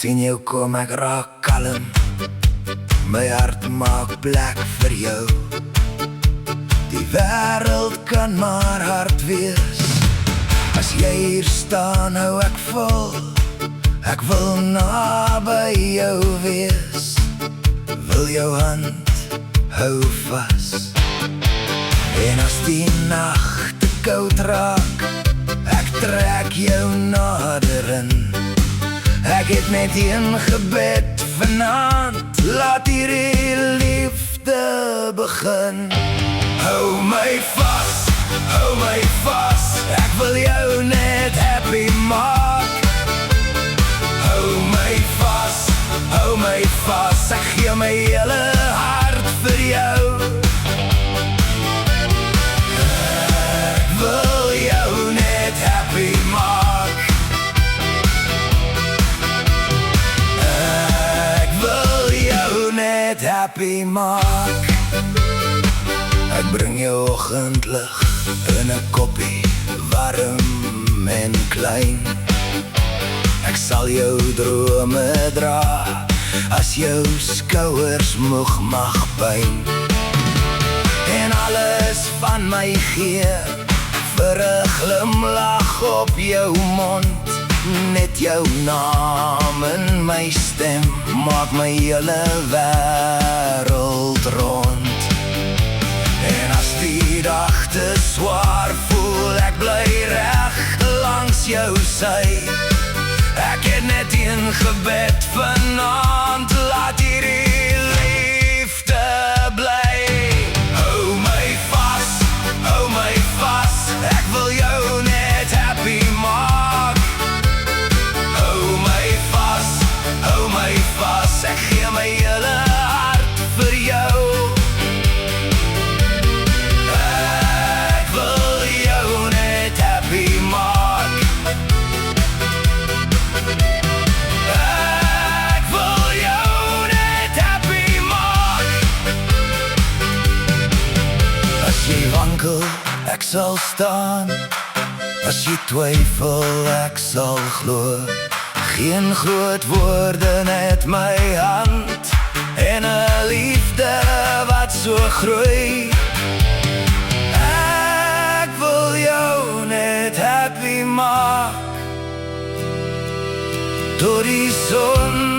sien jou kom ek raak kalm. My hart maak plek vir jou. Die wêreld kan maar hard wees. As jy hier staan hou ek vol. Ek wil naby jou wees. Wil jou hand hou vas. En as die nag te koud raak, ek trek jou nader in. Ek het net een gebed vanaand, laat hierdie liefde begin. Hou my vas, ek wil jou net happy maak. Hou my vas, ek gee my hele hart vir jou. Ek wil jou net happy maak. Ek wil jou net happy maak. Ek bring jou oggendlig in 'n koppie, warm en klein. Ek sal jou drome dra, as jou skouers moeg mag pyn. En alles van my gee, vir 'n glimlag op jou mond. Net jou naam en my stem, maak my hele wêreld rond. En as die dag te swaar voel, ek bly reg langs jou sy. Ek het net een gebed vanaand, laat hierdie liefde bly. Hou my vas, ek wil jou net happy maak. Hou my vas, ek gee my hele hart vir jou. Ek wil jou net happy maak. Ek wil jou net happy maak. As jy wankel, ek sal staan. As jy twyfel, ek sal glo. Geen groot woorde, net my hand. En 'n liefde wat so groei. Ek wil jou net happy maak. Tot die son